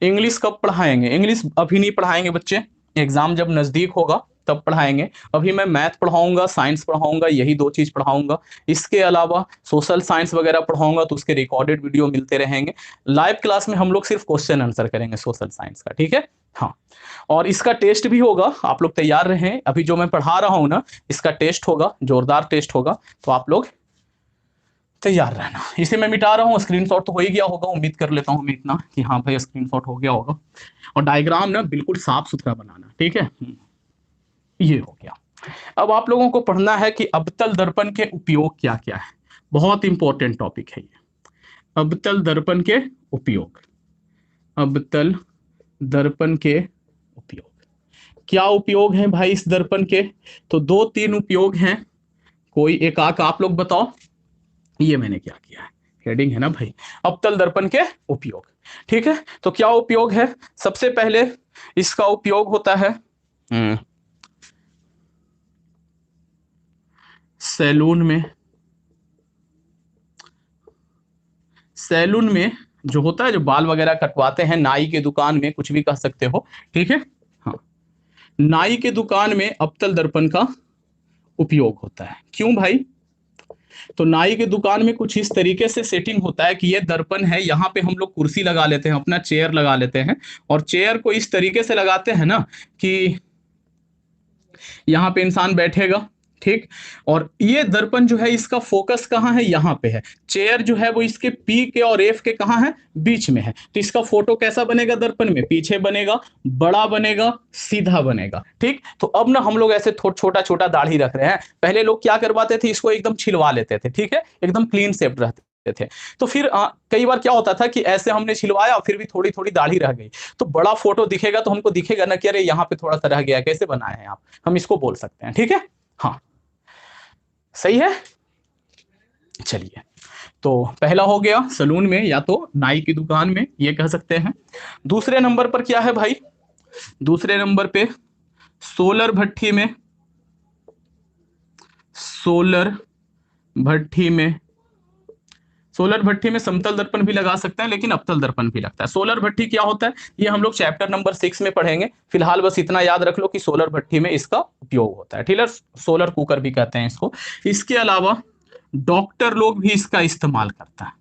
इंग्लिश कब पढ़ाएंगे, इंग्लिश अभी नहीं पढ़ाएंगे बच्चे, एग्जाम जब नजदीक होगा तब पढ़ाएंगे। अभी मैं मैथ पढ़ाऊंगा, साइंस पढ़ाऊंगा, यही दो चीज पढ़ाऊंगा। इसके अलावा सोशल साइंस वगैरह पढ़ाऊंगा तो उसके रिकॉर्डेड वीडियो मिलते रहेंगे। लाइव क्लास में हम लोग सिर्फ क्वेश्चन आंसर करेंगे सोशल साइंस का। ठीक है, हाँ, और इसका टेस्ट भी होगा, आप लोग तैयार रहें। अभी जो मैं पढ़ा रहा हूं ना, इसका टेस्ट होगा, जोरदार टेस्ट होगा, तो आप लोग तैयार रहना। इसे मैं मिटा रहा हूँ, स्क्रीनशॉट तो हो ही गया होगा, उम्मीद कर लेता हूँ मैं इतना कि हाँ भाई स्क्रीनशॉट हो गया होगा। और डायग्राम ना बिल्कुल साफ सुथरा बनाना, ठीक है। ये हो गया। अब आप लोगों को पढ़ना है कि अवतल दर्पण के उपयोग क्या क्या है, बहुत इंपॉर्टेंट टॉपिक है ये। अवतल दर्पण के उपयोग, अवतल दर्पण के उपयोग क्या उपयोग है भाई इस दर्पण के, तो दो तीन उपयोग हैं, कोई एक आक आप लोग बताओ। ये मैंने क्या किया है, हेडिंग है ना भाई, अवतल दर्पण के उपयोग। ठीक है, तो क्या उपयोग है, सबसे पहले इसका उपयोग होता है सैलून में। सैलून में जो होता है, जो बाल वगैरह कटवाते हैं, नाई के दुकान में, कुछ भी कह सकते हो। ठीक है, हाँ, नाई के दुकान में अवतल दर्पण का उपयोग होता है। क्यों भाई, तो नाई के दुकान में कुछ इस तरीके से सेटिंग होता है कि ये दर्पण है, यहाँ पे हम लोग कुर्सी लगा लेते हैं, अपना चेयर लगा लेते हैं, और चेयर को इस तरीके से लगाते हैं ना कि यहाँ पे इंसान बैठेगा। ठीक, और ये दर्पण जो है इसका फोकस कहाँ है, यहाँ पे है। चेयर जो है वो इसके पी के और एफ के कहाँ है, बीच में है। तो इसका फोटो कैसा बनेगा दर्पण में, पीछे बनेगा, बड़ा बनेगा, सीधा बनेगा। ठीक, तो अब ना हम लोग ऐसे छोटा छोटा दाढ़ी रख रहे हैं, पहले लोग क्या करवाते थे, इसको एकदम छिलवा लेते थे। ठीक है, एकदम क्लीन शेप रहते थे। तो फिर कई बार क्या होता था कि ऐसे हमने छिलवाया फिर भी थोड़ी थोड़ी दाढ़ी रह गई, तो बड़ा फोटो दिखेगा तो हमको दिखेगा ना कि अरे यहाँ पे थोड़ा सा रह गया, कैसे बनाए हैं आप, हम इसको बोल सकते हैं। ठीक है, हाँ, सही है। चलिए, तो पहला हो गया सलून में या तो नाई की दुकान में, ये कह सकते हैं। दूसरे नंबर पर क्या है भाई, दूसरे नंबर पे सोलर भट्ठी में, सोलर भट्ठी में, सोलर भट्ठी में समतल दर्पण भी लगा सकते हैं लेकिन अवतल दर्पण भी लगता है। सोलर भट्ठी क्या होता है, ये हम लोग चैप्टर नंबर 6 में पढ़ेंगे। फिलहाल बस इतना याद रख लो कि सोलर भट्ठी में इसका उपयोग होता है। ठीक है, सोलर कुकर भी कहते हैं इसको। इसके अलावा डॉक्टर लोग भी इसका इस्तेमाल करता है।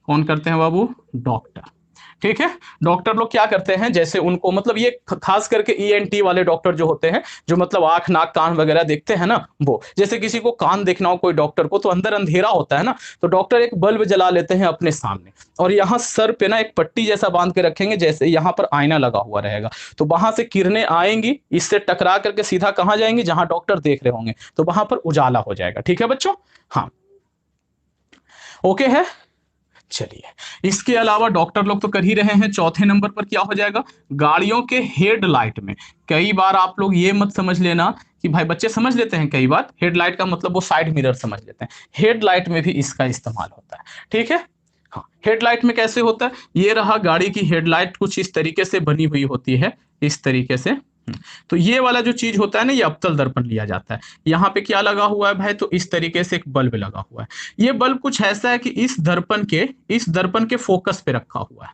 कौन करते हैं बाबू, डॉक्टर। ठीक है, डॉक्टर लोग क्या करते हैं, जैसे उनको मतलब ये खास करके ईएनटी वाले डॉक्टर जो होते हैं, जो मतलब आंख नाक कान वगैरह देखते हैं ना, वो जैसे किसी को कान देखना हो कोई डॉक्टर को, तो अंदर अंधेरा होता है ना, तो डॉक्टर एक बल्ब जला लेते हैं अपने सामने, और यहाँ सर पे ना एक पट्टी जैसा बांध के रखेंगे, जैसे यहाँ पर आईना लगा हुआ रहेगा, तो वहां से किरणें आएंगी, इससे टकरा करके सीधा कहाँ जाएंगी, जहां डॉक्टर देख रहे होंगे, तो वहां पर उजाला हो जाएगा। ठीक है बच्चों, हाँ, ओके है। चलिए, इसके अलावा डॉक्टर लोग तो कर ही रहे हैं। चौथे नंबर पर क्या हो जाएगा, गाड़ियों के हेडलाइट में। कई बार आप लोग ये मत समझ लेना कि भाई, बच्चे समझ लेते हैं कई बार हेडलाइट का मतलब वो साइड मिरर समझ लेते हैं, हेडलाइट में भी इसका इस्तेमाल होता है। ठीक है, हाँ, हेडलाइट में कैसे होता है, ये रहा गाड़ी की हेडलाइट, कुछ इस तरीके से बनी हुई होती है, इस तरीके से। तो ये वाला जो चीज होता है ना, ये अवतल दर्पण लिया जाता है। यहाँ पे क्या लगा हुआ है भाई, तो इस तरीके से एक बल्ब लगा हुआ है। ये बल्ब कुछ ऐसा है कि इस दर्पण के फोकस पे रखा हुआ है।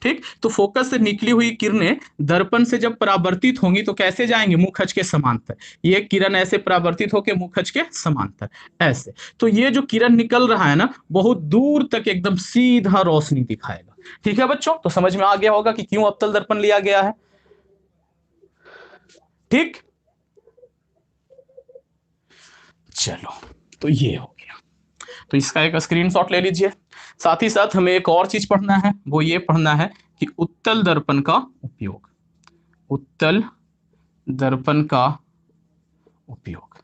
ठीक, तो फोकस से निकली हुई किरणें दर्पण से जब परावर्तित होंगी तो कैसे जाएंगे, मुखज के समांतर। ये किरण ऐसे परावर्तित होकर मुखज के समांतर ऐसे, तो ये जो किरण निकल रहा है ना, बहुत दूर तक एकदम सीधा रोशनी दिखाएगा। ठीक है बच्चों, तो समझ में आ गया होगा कि क्यों अवतल दर्पण लिया गया है। ठीक, चलो, तो ये हो गया, तो इसका एक स्क्रीनशॉट ले लीजिए। साथ ही साथ हमें एक और चीज पढ़ना है, वो ये पढ़ना है कि उत्तल दर्पण का उपयोग, उत्तल दर्पण का उपयोग।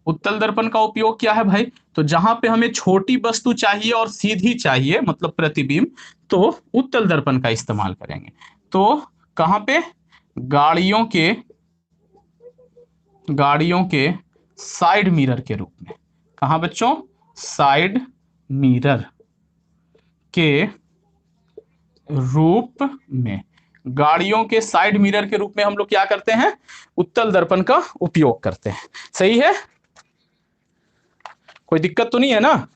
उत्तल दर्पण का उपयोग क्या है भाई? तो जहां पे हमें छोटी वस्तु चाहिए और सीधी चाहिए, मतलब प्रतिबिंब, तो उत्तल दर्पण का इस्तेमाल करेंगे। तो कहां पे? गाड़ियों के गाड़ियों के साइड मिरर के रूप में। कहां बच्चों? साइड मिरर के रूप में। गाड़ियों के साइड मिरर के रूप में हम लोग क्या करते हैं? उत्तल दर्पण का उपयोग करते हैं। सही है? कोई दिक्कत तो नहीं है ना?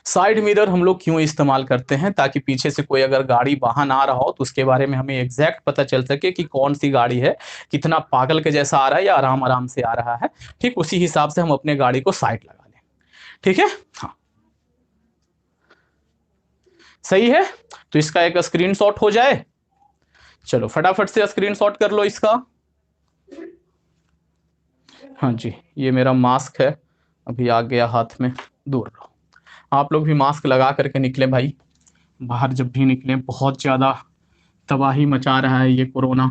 साइड मिरर हम लोग क्यों इस्तेमाल करते हैं? ताकि पीछे से कोई अगर गाड़ी वाहन आ रहा हो तो उसके बारे में हमें एग्जैक्ट पता चल सके कि कौन सी गाड़ी है, कितना पागल के जैसा आ रहा है या आराम आराम से आ रहा है। ठीक उसी हिसाब से हम अपने गाड़ी को साइड लगा लें। ठीक है? हाँ, सही है। तो इसका एक स्क्रीनशॉट हो जाए। चलो फटाफट से स्क्रीनशॉट कर लो इसका। हाँ जी, ये मेरा मास्क है, अभी आ गया हाथ में, दूर रहो। आप लोग भी मास्क लगा करके निकले भाई, बाहर जब भी निकले। बहुत ज्यादा तबाही मचा रहा है ये कोरोना।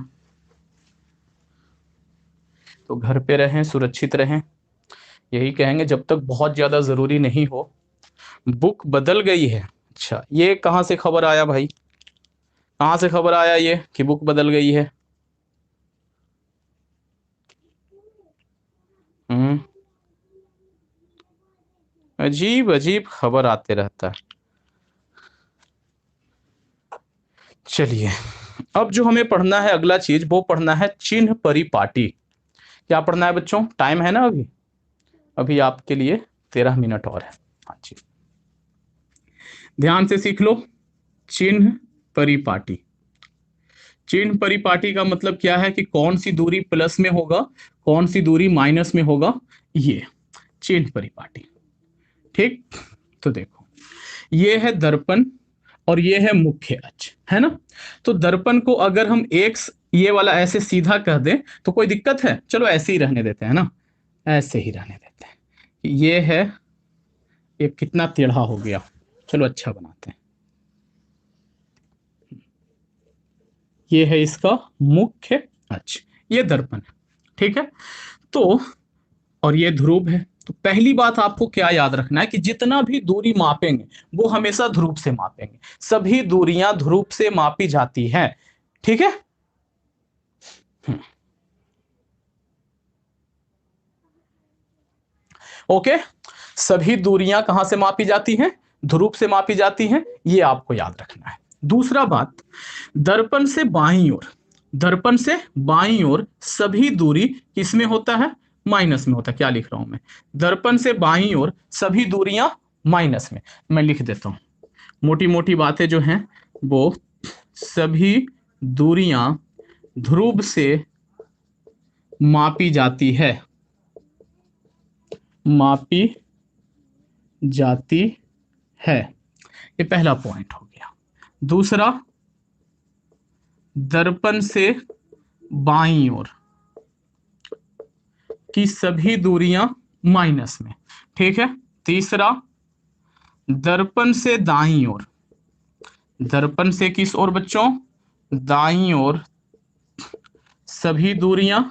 तो घर पे रहें, सुरक्षित रहें, यही कहेंगे जब तक बहुत ज्यादा जरूरी नहीं हो। बुक बदल गई है? अच्छा, ये कहाँ से खबर आया भाई? कहाँ से खबर आया ये कि बुक बदल गई है? हम्म, अजीब अजीब खबर आते रहता है। चलिए, अब जो हमें पढ़ना है अगला चीज, वो पढ़ना है चिन्ह परिपाटी। क्या पढ़ना है बच्चों? टाइम है ना अभी? अभी आपके लिए 13 मिनट और है। हाँ जी, ध्यान से सीख लो। चिन्ह परिपाटी। चिन्ह परिपाटी का मतलब क्या है कि कौन सी दूरी प्लस में होगा, कौन सी दूरी माइनस में होगा, ये चिन्ह परिपाटी। ठीक, तो देखो, ये है दर्पण और ये है मुख्य अक्ष, है ना? तो दर्पण को अगर हम एक ये वाला ऐसे सीधा कर दें तो कोई दिक्कत है? चलो ऐसे ही रहने देते हैं ना, ऐसे ही रहने देते हैं। ये है, ये कितना टेढ़ा हो गया, चलो अच्छा बनाते हैं। ये है इसका मुख्य अक्ष, ये दर्पण है। ठीक है? तो और ये ध्रुव है। तो पहली बात आपको क्या याद रखना है कि जितना भी दूरी मापेंगे वो हमेशा ध्रुव से मापेंगे। सभी दूरियां ध्रुव से मापी जाती हैं। ठीक है? ओके, सभी दूरियां कहां से मापी जाती हैं? ध्रुव से मापी जाती हैं, ये आपको याद रखना है। दूसरा बात, दर्पण से बाईं ओर, दर्पण से बाईं ओर सभी दूरी किसमें होता है? माइनस में होता है। क्या लिख रहा हूं मैं? दर्पण से बाईं ओर सभी दूरियां माइनस में। मैं लिख देता हूं, मोटी मोटी बातें जो हैं वो, सभी दूरियां ध्रुव से मापी जाती है, मापी जाती है। ये पहला पॉइंट हो गया। दूसरा, दर्पण से बाईं ओर की सभी दूरियां माइनस में। ठीक है? तीसरा, दर्पण से दाईं ओर, दर्पण से किस ओर बच्चों? दाईं ओर सभी दूरियां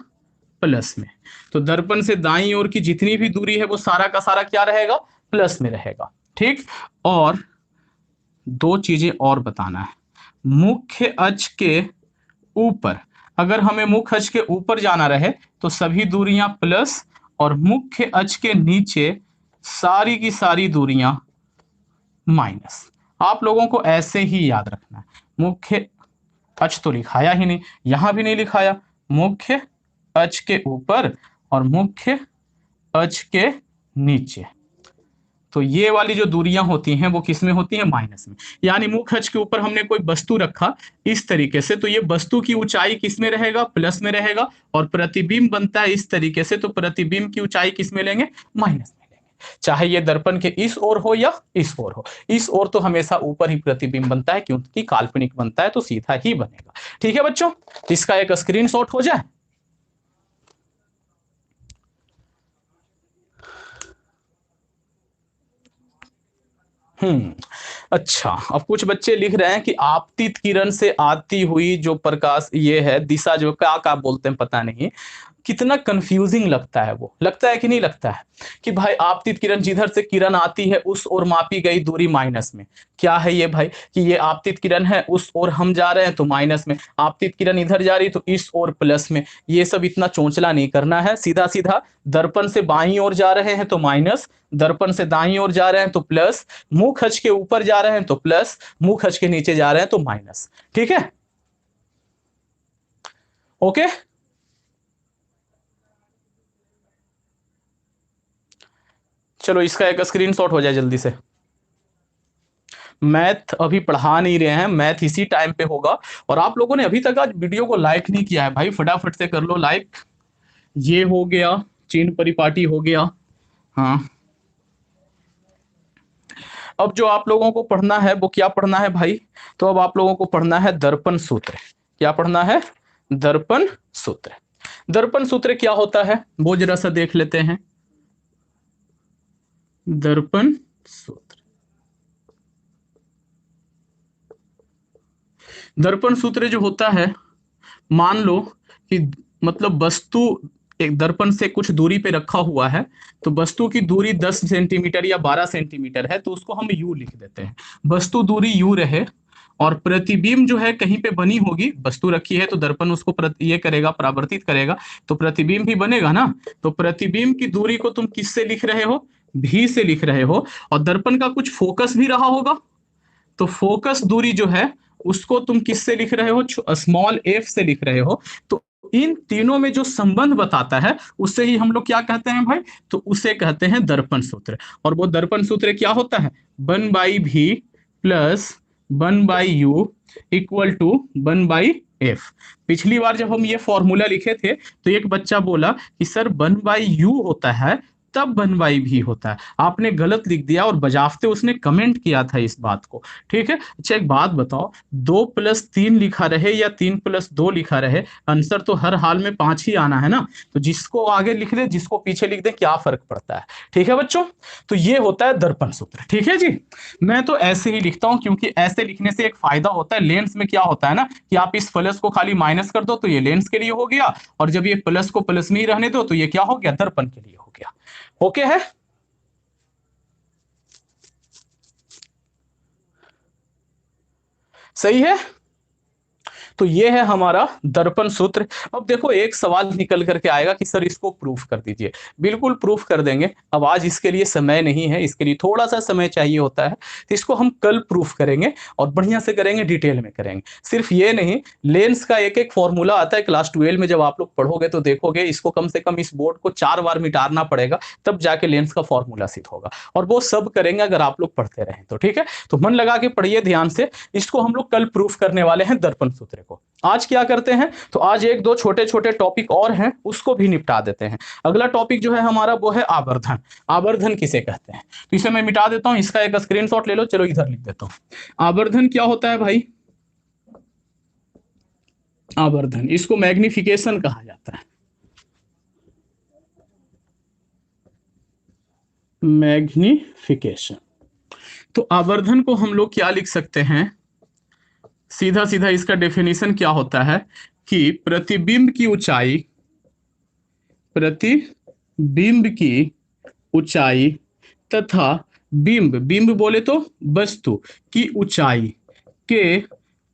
प्लस में। तो दर्पण से दाईं ओर की जितनी भी दूरी है वो सारा का सारा क्या रहेगा? प्लस में रहेगा। ठीक, और दो चीजें और बताना है। मुख्य अक्ष के ऊपर, अगर हमें मुख्य अक्ष के ऊपर जाना रहे तो सभी दूरियां प्लस, और मुख्य अक्ष के नीचे सारी की सारी दूरियां माइनस। आप लोगों को ऐसे ही याद रखना है। मुख्य अक्ष तो लिखाया ही नहीं, यहां भी नहीं लिखाया। मुख्य अक्ष के ऊपर और मुख्य अक्ष के नीचे, तो ये वाली जो दूरियां होती हैं वो किस में होती हैं? माइनस में। यानी मुख्य अक्ष के ऊपर हमने कोई वस्तु रखा इस तरीके से, तो ये वस्तु की ऊंचाई किस में रहेगा? प्लस में रहेगा। और प्रतिबिंब बनता है इस तरीके से, तो प्रतिबिंब की ऊंचाई किस में लेंगे? माइनस में लेंगे। चाहे ये दर्पण के इस ओर हो या इस ओर हो, इस ओर तो हमेशा ऊपर ही प्रतिबिंब बनता है, क्योंकि काल्पनिक बनता है तो सीधा ही बनेगा। ठीक है बच्चों, इसका एक स्क्रीनशॉट हो जाए। अच्छा, अब कुछ बच्चे लिख रहे हैं कि आपतित किरण से आती हुई जो प्रकाश ये है दिशा, जो क्या क्या बोलते हैं पता नहीं। कितना कंफ्यूजिंग लगता है, वो लगता है कि नहीं लगता है कि भाई आपतित किरण, जिधर से किरण आती है उस ओर मापी गई दूरी माइनस में। क्या है ये भाई कि ये आपतित किरण है, उस ओर हम जा रहे हैं तो माइनस में, आपतित किरण इधर जा रही तो इस ओर प्लस में। ये सब इतना चौंचला नहीं करना है, सीधा सीधा दर्पण से बाईं ओर जा रहे हैं तो माइनस, दर्पण से दाईं ओर जा रहे हैं तो प्लस, मुंह खच के ऊपर जा रहे हैं तो प्लस, मुंह खच के नीचे जा रहे हैं तो माइनस। ठीक है, ओके। चलो इसका एक स्क्रीनशॉट हो जाए जल्दी से। मैथ अभी पढ़ा नहीं रहे हैं, मैथ इसी टाइम पे होगा। और आप लोगों ने अभी तक आज वीडियो को लाइक नहीं किया है भाई, फटाफट से कर लो लाइक। ये हो गया, चिन्ह परिपाटी हो गया। हाँ, अब जो आप लोगों को पढ़ना है वो क्या पढ़ना है भाई? तो अब आप लोगों को पढ़ना है दर्पण सूत्र। क्या पढ़ना है? दर्पण सूत्र। दर्पण सूत्र क्या होता है वो जरा सा देख लेते हैं। दर्पण सूत्र, दर्पण सूत्र जो होता है, मान लो कि मतलब वस्तु एक दर्पण से कुछ दूरी पे रखा हुआ है, तो वस्तु की दूरी 10 सेंटीमीटर या 12 सेंटीमीटर है, तो उसको हम यू लिख देते हैं। वस्तु दूरी यू रहे, और प्रतिबिंब जो है कहीं पे बनी होगी, वस्तु रखी है तो दर्पण उसको ये करेगा, परावर्तित करेगा, तो प्रतिबिंब भी बनेगा ना। तो प्रतिबिंब की दूरी को तुम किससे लिख रहे हो? भी से लिख रहे हो। और दर्पण का कुछ फोकस भी रहा होगा, तो फोकस दूरी जो है उसको तुम किससे लिख रहे हो? स्मॉल एफ से लिख रहे हो। तो इन तीनों में जो संबंध बताता है उससे ही हम लोग क्या कहते हैं भाई? तो उसे कहते हैं दर्पण सूत्र। और वो दर्पण सूत्र क्या होता है? 1/v plus 1/u equal to 1/f। पिछली बार जब हम ये फॉर्मूला लिखे थे तो एक बच्चा बोला कि सर 1/u होता है तब 1/v होता है, आपने गलत लिख दिया, और बजाफ्ते उसने कमेंट किया था इस बात को। ठीक है, अच्छा एक बात बताओ, 2+3 लिखा रहे या 3+2 लिखा रहे, आंसर तो हर हाल में 5 ही आना है ना। तो जिसको आगे लिख दे जिसको पीछे लिख दे, क्या फर्क पड़ता है? ठीक है बच्चों, तो ये होता है दर्पण सूत्र। ठीक है जी, मैं तो ऐसे ही लिखता हूं क्योंकि ऐसे लिखने से एक फायदा होता है। लेंस में क्या होता है ना कि आप इस प्लस को खाली माइनस कर दो तो ये लेंस के लिए हो गया, और जब ये प्लस को प्लस में ही रहने दो तो ये क्या हो गया? दर्पण के लिए हो गया। ओके है, सही है। तो ये है हमारा दर्पण सूत्र। अब देखो एक सवाल निकल करके आएगा कि सर इसको प्रूफ कर दीजिए। बिल्कुल प्रूफ कर देंगे, अब आज इसके लिए समय नहीं है, इसके लिए थोड़ा सा समय चाहिए होता है, तो इसको हम कल प्रूफ करेंगे और बढ़िया से करेंगे, डिटेल में करेंगे। सिर्फ ये नहीं, लेंस का एक एक फॉर्मूला आता है, क्लास 12 में जब आप लोग पढ़ोगे तो देखोगे, इसको कम से कम इस बोर्ड को 4 बार मिटाना पड़ेगा, तब जाके लेंस का फॉर्मूला सिद्ध होगा। और वो सब करेंगे अगर आप लोग पढ़ते रहें तो। ठीक है, तो मन लगा के पढ़िए ध्यान से। इसको हम लोग कल प्रूफ करने वाले हैं दर्पण सूत्र को। आज क्या करते हैं, तो आज एक दो छोटे छोटे टॉपिक और हैं, उसको भी निपटा देते हैं। अगला टॉपिक जो है हमारा वो है आवर्धन। आवर्धन किसे कहते हैं, तो इसे मैं मिटा देता हूं, इसका एक स्क्रीनशॉट ले लो। चलो इधर लिख देता हूं। आवर्धन क्या होता है भाई? आवर्धन, इसको मैग्निफिकेशन कहा जाता है। मैग्निफिकेशन। तो आवर्धन को हम लोग क्या लिख सकते हैं? सीधा सीधा इसका डेफिनेशन क्या होता है कि प्रतिबिंब की ऊंचाई, प्रतिबिंब की ऊंचाई तथा बिंब, बिंब बोले तो वस्तु की ऊंचाई के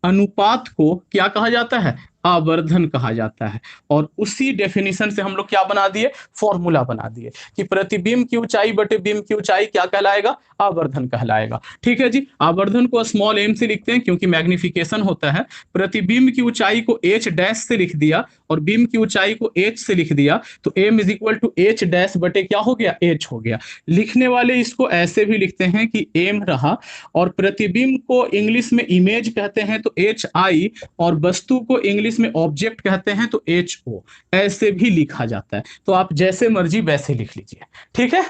अनुपात को क्या कहा जाता है? आवर्धन कहा जाता है। और उसी डेफिनेशन से हम लोग क्या बना दिए? फॉर्मूला बना दिए कि प्रतिबिंब की ऊंचाई बटे बिंब की ऊंचाई क्या कहलाएगा? आवर्धन कहलाएगा। ठीक है जी, आवर्धन को स्मॉल एम से लिखते हैं क्योंकि मैग्निफिकेशन होता है। प्रतिबिंब की ऊंचाई को एच डैश से लिख दिया और बिंब की ऊंचाई को एच से लिख दिया, तो M is equal to H dash बटे क्या हो गया? एच हो गया। लिखने वाले इसको ऐसे भी लिखते हैं कि एम रहा, और प्रतिबिंब को इंग्लिश में इमेज कहते हैं तो एच आई, और वस्तु को इंग्लिश में ऑब्जेक्ट कहते हैं तो एच ओ। ऐसे भी लिखा जाता है, तो आप जैसे मर्जी वैसे लिख लीजिए। ठीक है,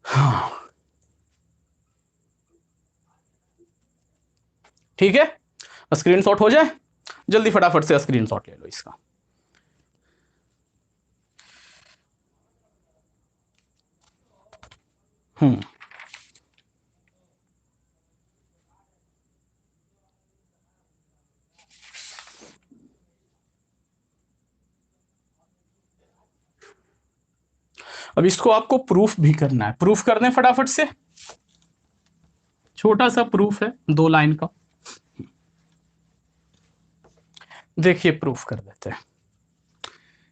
हाँ ठीक है, स्क्रीनशॉट हो जाए जल्दी, फटाफट से स्क्रीनशॉट ले लो इसका। हम्म अब इसको आपको प्रूफ भी करना है, प्रूफ कर दें फटाफट से, छोटा सा प्रूफ है 2 लाइन का। देखिए प्रूफ कर देते हैं।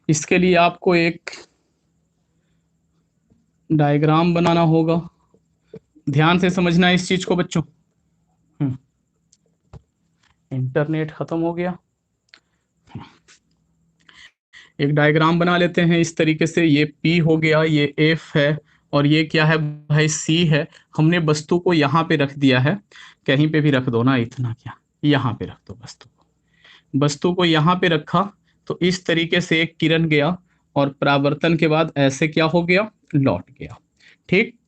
इसके लिए आपको एक डायग्राम बनाना होगा, ध्यान से समझना इस चीज को बच्चों। इंटरनेट खत्म हो गया। एक डायग्राम बना लेते हैं इस तरीके से, ये P हो गया, ये F है, और ये क्या है भाई C है। हमने वस्तु को यहाँ पे रख दिया है, कहीं पे भी रख दो ना, इतना क्या, यहाँ पे रख दो वस्तु को यहाँ पे रखा, तो इस तरीके से एक किरण गया और परावर्तन के बाद ऐसे क्या हो गया, लौट गया। ठीक,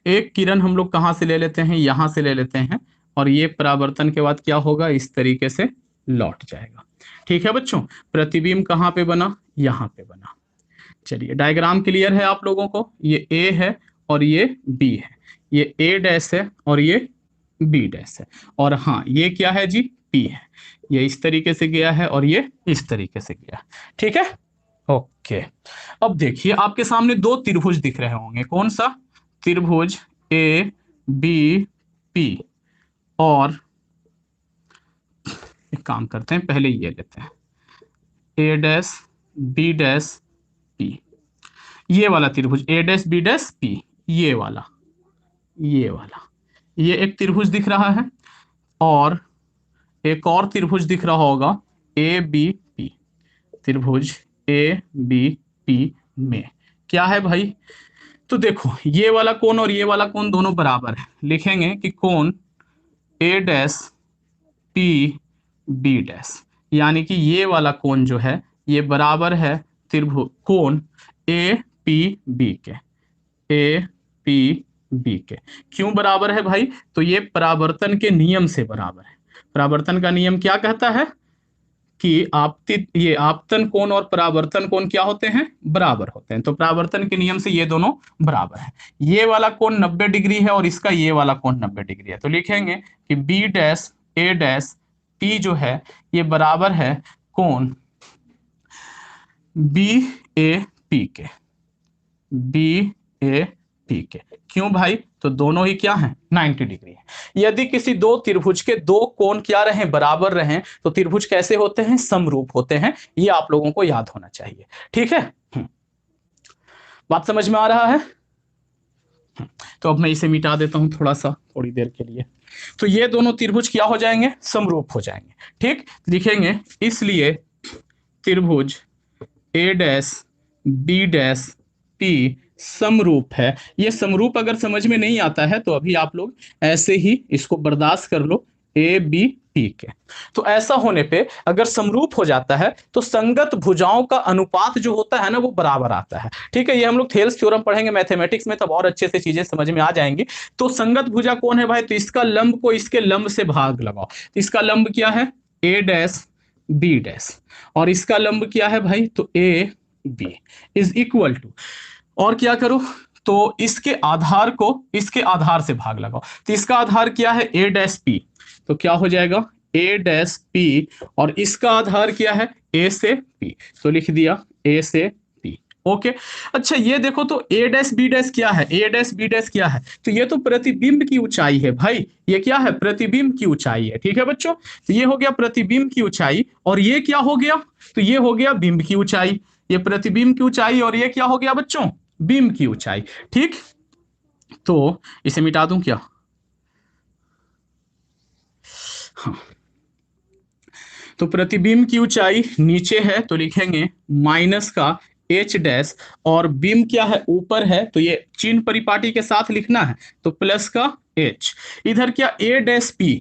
एक किरण हम लोग कहाँ से ले लेते हैं, यहाँ से ले लेते हैं, और ये परावर्तन के बाद क्या होगा, इस तरीके से लौट जाएगा। ठीक है बच्चों, प्रतिबिंब कहाँ पे बना, यहाँ पे बना। चलिए डायग्राम क्लियर है आप लोगों को, ये A है और ये B है, ये A डैश है और ये B डैश है, और हाँ ये क्या है जी, P है। ये इस तरीके से गया है और ये इस तरीके से गया। ठीक है, ओके। अब देखिए आपके सामने 2 त्रिभुज दिख रहे होंगे, कौन सा, त्रिभुज ABP, और एक काम करते हैं, पहले ये लेते हैं A dash B dash P, ये वाला त्रिभुज A dash B dash P, ये वाला ये एक त्रिभुज दिख रहा है, और एक और त्रिभुज दिख रहा होगा ABP, त्रिभुज ABP में क्या है भाई, तो देखो ये वाला कोण और ये वाला कोण दोनों बराबर है, लिखेंगे कि कोण A dash P B dash, यानी कि ये वाला कोण जो है ये बराबर है त्रिभुज कोण APB के, APB के। क्यों बराबर है भाई, तो ये परावर्तन के नियम से बराबर है। परावर्तन का नियम क्या कहता है कि ये आपतन कोण और परावर्तन कोण क्या होते हैं, बराबर होते हैं। तो परावर्तन के नियम से ये दोनों बराबर है। ये वाला कोण 90 डिग्री है और इसका ये वाला कोण 90 डिग्री है, तो लिखेंगे कि B dash A dash P जो है ये बराबर है कोण BAP के, BAP के। क्यों भाई, तो दोनों ही क्या हैं, 90 डिग्री है। यदि किसी 2 त्रिभुज के 2 कोण क्या रहे, बराबर रहे, तो त्रिभुज कैसे होते हैं, समरूप होते हैं। ये आप लोगों को याद होना चाहिए। ठीक है, बात समझ में आ रहा है। तो अब मैं इसे मिटा देता हूं थोड़ा सा, थोड़ी देर के लिए। तो ये दोनों त्रिभुज क्या हो जाएंगे, समरूप हो जाएंगे। ठीक, लिखेंगे इसलिए त्रिभुज A dash B dash P समरूप है। ये समरूप अगर समझ में नहीं आता है तो अभी आप लोग ऐसे ही इसको बर्दाश्त कर लो, ABP के। तो ऐसा होने पे अगर समरूप हो जाता है तो संगत भुजाओं का अनुपात जो होता है ना वो बराबर आता है। ठीक है, ये हम लोग थेल्स थ्योरम पढ़ेंगे मैथमेटिक्स में, तब और अच्छे से चीजें समझ में आ जाएंगी। तो संगत भुजा कौन है भाई, तो इसका लंब को इसके लंब से भाग लगाओ। तो इसका लंब क्या है, A डैश B डैश, और इसका लंब क्या है भाई, तो AB इज इक्वल टू, और क्या करो, तो इसके आधार को इसके आधार से भाग लगाओ। तो इसका आधार क्या है, A डैश P, तो क्या हो जाएगा A डैश P, और इसका आधार क्या है, A से P, तो लिख दिया A से P। ओके, अच्छा ये देखो तो A डैश B डैश क्या है, A डैश B डैश क्या है, तो ये तो प्रतिबिंब की ऊंचाई है भाई, ये क्या है, प्रतिबिंब की ऊंचाई है। ठीक है बच्चों, तो ये हो गया प्रतिबिंब की ऊंचाई, और ये क्या हो गया, तो ये हो गया बिंब की ऊंचाई। ये प्रतिबिंब की ऊंचाई और ये क्या हो गया बच्चों, बिंब की ऊंचाई। ठीक, तो इसे मिटा दूं क्या, हाँ, तो प्रतिबिंब की ऊंचाई नीचे है तो लिखेंगे माइनस का H डैश, और बिंब क्या है, ऊपर है, तो ये चिन्ह परिपाटी के साथ लिखना है, तो प्लस का H। इधर क्या A डैश P,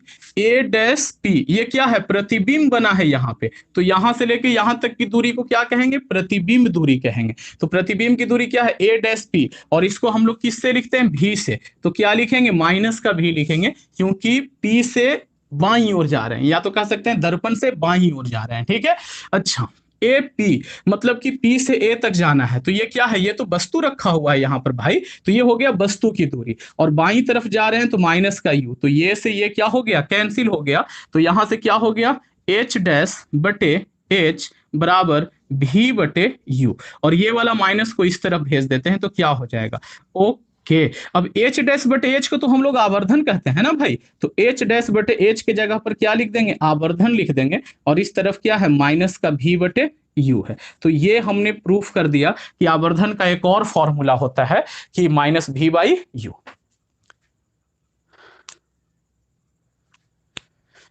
ये क्या है, प्रतिबिंब बना है यहाँ पे, तो यहां से लेके यहां तक की दूरी को क्या कहेंगे, प्रतिबिंब दूरी कहेंगे। तो प्रतिबिंब की दूरी क्या है, A डैश P, और इसको हम लोग किससे लिखते हैं, V से, तो क्या लिखेंगे, माइनस का V लिखेंगे, क्योंकि P से बाईं ओर जा रहे हैं, या तो कह सकते हैं दर्पण से बाईं ओर जा रहे हैं। ठीक है, अच्छा AP मतलब कि P से A तक जाना है, तो ये क्या है, ये तो वस्तु रखा हुआ है यहाँ पर भाई, तो ये हो गया वस्तु की दूरी, और बाईं तरफ जा रहे हैं तो माइनस का U, तो ये से ये क्या हो गया, कैंसिल हो गया, तो यहां से क्या हो गया, H डैश बटे H बराबर भी बटे यू, और ये वाला माइनस को इस तरफ भेज देते हैं तो क्या हो जाएगा, ओके। अब एच डैश बटे एच को तो हम लोग आवर्धन कहते हैं ना भाई, तो एच डैश बटे एच के जगह पर क्या लिख देंगे, आवर्धन लिख देंगे, और इस तरफ क्या है, माइनस का भी बटे यू है। तो ये हमने प्रूफ कर दिया कि आवर्धन का एक और फॉर्मूला होता है कि माइनस भी बाई यू।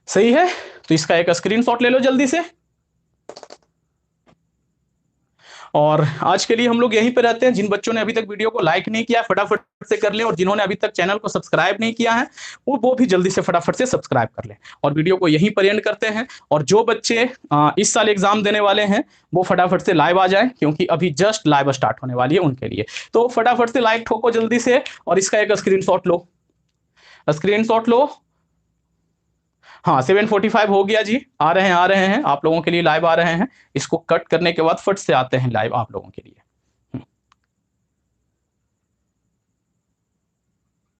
सही है, तो इसका एक स्क्रीनशॉट ले लो जल्दी से। और आज के लिए हम लोग यहीं पे रहते हैं। जिन बच्चों ने अभी तक वीडियो को लाइक नहीं किया फटाफट से कर लें, और जिन्होंने अभी तक चैनल को सब्सक्राइब नहीं किया है वो भी जल्दी से फटाफट से सब्सक्राइब कर लें, और वीडियो को यहीं पर एंड करते हैं। और जो बच्चे इस साल एग्जाम देने वाले हैं वो फटाफट से लाइव आ जाएं, क्योंकि अभी जस्ट लाइव स्टार्ट होने वाली है उनके लिए। तो फटाफट से लाइक ठोको जल्दी से, और इसका एक स्क्रीनशॉट लो, स्क्रीनशॉट लो। हाँ 7:45 हो गया जी, आ रहे हैं आप लोगों के लिए लाइव आ रहे हैं। इसको कट करने के बाद फट से आते हैं लाइव आप लोगों के लिए।